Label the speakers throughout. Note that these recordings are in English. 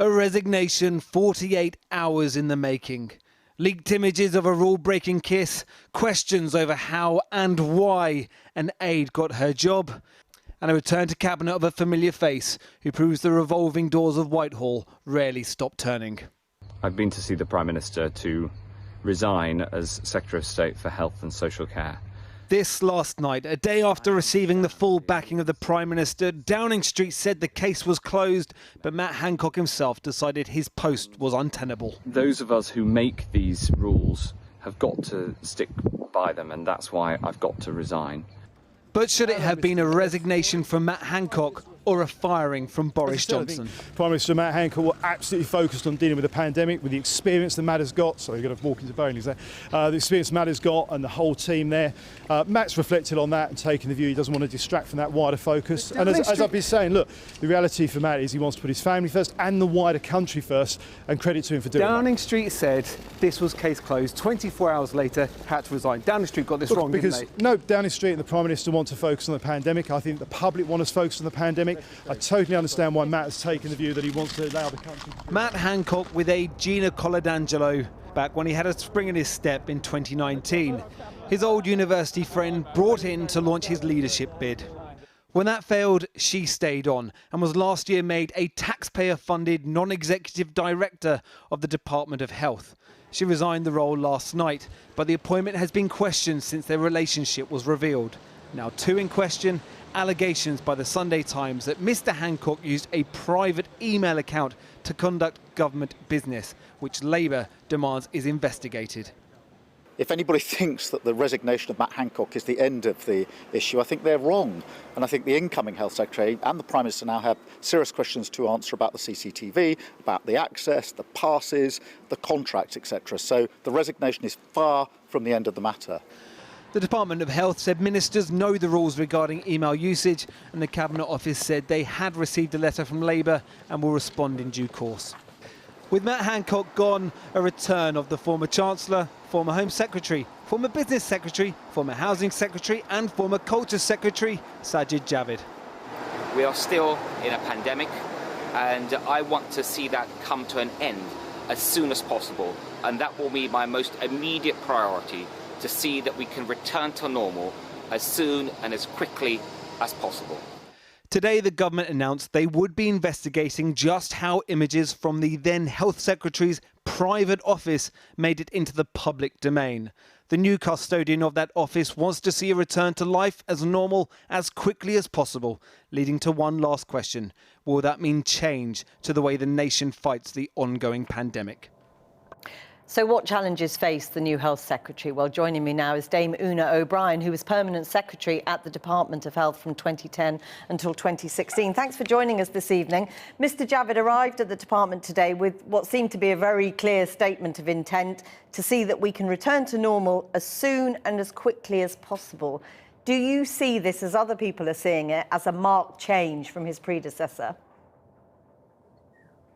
Speaker 1: A resignation 48 hours in the making. Leaked images of a rule-breaking kiss, questions over how and why an aide got her job, and a return to cabinet of a familiar face who proves the revolving doors of Whitehall rarely stop turning.
Speaker 2: I've been to see the Prime Minister to resign as Secretary of State for Health and Social Care.
Speaker 1: This last night, a day after receiving the full backing of the Prime Minister, Downing Street said the case was closed, but Matt Hancock himself decided his post was untenable.
Speaker 2: Those of us who make these rules have got to stick by them, and that's why I've got to resign.
Speaker 1: But should it have been a resignation from Matt Hancock or a firing from Boris Johnson?
Speaker 3: Prime Minister Matt Hancock were absolutely focused on dealing with the pandemic, with the experience that Matt has got. Sorry, you're going to walk into Boney's there. The experience Matt has got and the whole team there. Matt's reflected on that and taken the view he doesn't want to distract from that wider focus. And as I've been saying, look, the reality for Matt is he wants to put his family first and the wider country first, and credit to him for doing that.
Speaker 1: Downing Street said this was case closed. 24 hours later, had to resign. Downing Street got this wrong,
Speaker 3: because,
Speaker 1: didn't they?
Speaker 3: No, Downing Street and the Prime Minister want to focus on the pandemic. I think the public want us focused on the pandemic. I totally understand why Matt has taken the view that he wants to allow the country.
Speaker 1: Matt Hancock with aide Gina Coladangelo back when he had a spring in his step in 2019. His old university friend brought in to launch his leadership bid. When that failed, she stayed on and was last year made a taxpayer-funded non-executive director of the Department of Health. She resigned the role last night, but the appointment has been questioned since their relationship was revealed. Now two in question, allegations by the Sunday Times that Mr. Hancock used a private email account to conduct government business, which Labour demands is investigated.
Speaker 4: If anybody thinks that the resignation of Matt Hancock is the end of the issue, I think they're wrong. And I think the incoming Health Secretary and the Prime Minister now have serious questions to answer about the CCTV, about the access, the passes, the contracts, etc. So the resignation is far from the end of the matter.
Speaker 1: The Department of Health said ministers know the rules regarding email usage, and the Cabinet Office said they had received a letter from Labour and will respond in due course. With Matt Hancock gone, a return of the former Chancellor, former Home Secretary, former Business Secretary, former Housing Secretary and former Culture Secretary, Sajid Javid.
Speaker 5: We are still in a pandemic, and I want to see that come to an end as soon as possible, and that will be my most immediate priority, to see that we can return to normal as soon and as quickly as possible.
Speaker 1: Today, the government announced they would be investigating just how images from the then Health Secretary's private office made it into the public domain. The new custodian of that office wants to see a return to life as normal as quickly as possible, leading to one last question. Will that mean change to the way the nation fights the ongoing pandemic?
Speaker 6: So what challenges face the new Health Secretary? Well, joining me now is Dame Una O'Brien, who was Permanent Secretary at the Department of Health from 2010 until 2016. Thanks for joining us this evening. Mr. Javid arrived at the department today with what seemed to be a very clear statement of intent to see that we can return to normal as soon and as quickly as possible. Do you see this, as other people are seeing it, as a marked change from his predecessor?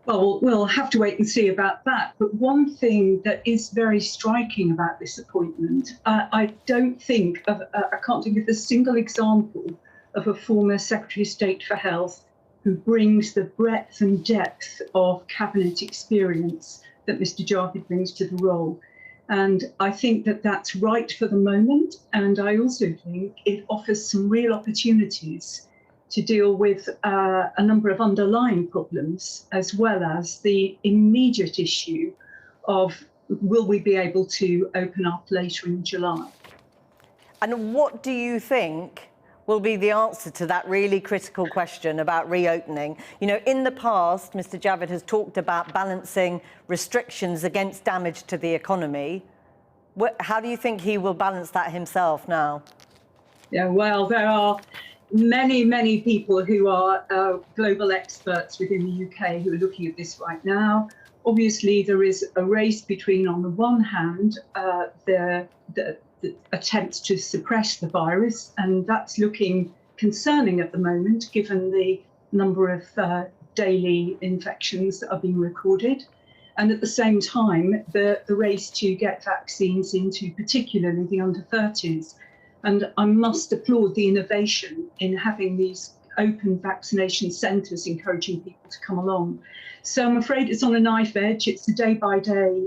Speaker 7: Well, we'll have to wait and see about that. But one thing that is very striking about this appointment, I can't think of a single example of a former Secretary of State for Health who brings the breadth and depth of cabinet experience that Mr. Javid brings to the role. And I think that that's right for the moment. And I also think it offers some real opportunities to deal with a number of underlying problems, as well as the immediate issue of will we be able to open up later in July?
Speaker 6: And what do you think will be the answer to that really critical question about reopening? You know, in the past, Mr. Javid has talked about balancing restrictions against damage to the economy. How do you think he will balance that himself now?
Speaker 7: Yeah, well, there are many people who are global experts within the UK who are looking at this right now. Obviously, there is a race between, on the one hand, the attempts to suppress the virus, and that's looking concerning at the moment, given the number of daily infections that are being recorded. And at the same time, the race to get vaccines into particularly the under 30s. And I must applaud the innovation in having these open vaccination centres encouraging people to come along. So I'm afraid it's on a knife edge. It's a day-by-day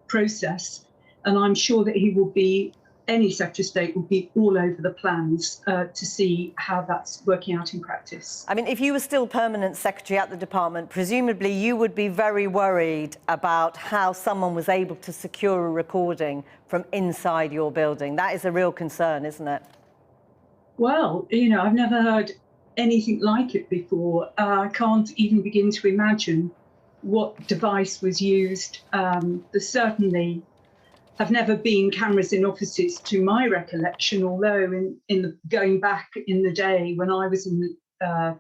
Speaker 7: process, and I'm sure that any Secretary of State will be all over the plans to see how that's working out in practice.
Speaker 6: I mean, if you were still permanent secretary at the department, presumably you would be very worried about how someone was able to secure a recording from inside your building. That is a real concern, isn't it?
Speaker 7: Well, you know, I've never heard anything like it before. I can't even begin to imagine what device was used. There certainly have never been cameras in offices to my recollection, although going back in the day when I was in the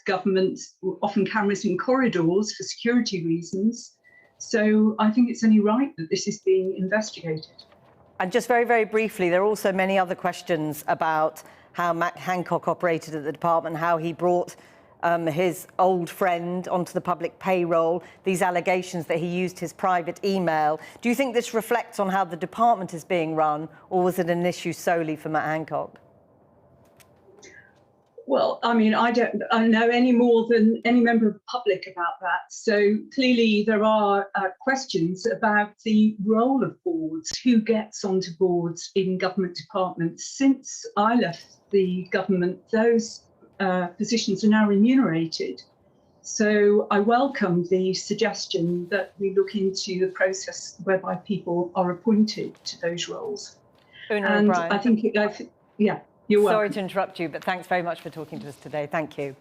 Speaker 7: government, often cameras in corridors for security reasons. So I think it's only right that this is being investigated.
Speaker 6: And just very, very briefly, there are also many other questions about how Matt Hancock operated at the department, how he brought his old friend onto the public payroll, these allegations that he used his private email. Do you think this reflects on how the department is being run, or was it an issue solely for Matt Hancock?
Speaker 7: Well, I mean, I don't know any more than any member of the public about that. So clearly there are questions about the role of boards, who gets onto boards in government departments. Since I left the government, those positions are now remunerated. So I welcome the suggestion that we look into the process whereby people are appointed to those roles.
Speaker 6: And
Speaker 7: I think, yeah, you're welcome.
Speaker 6: Sorry to interrupt you, but thanks very much for talking to us today. Thank you.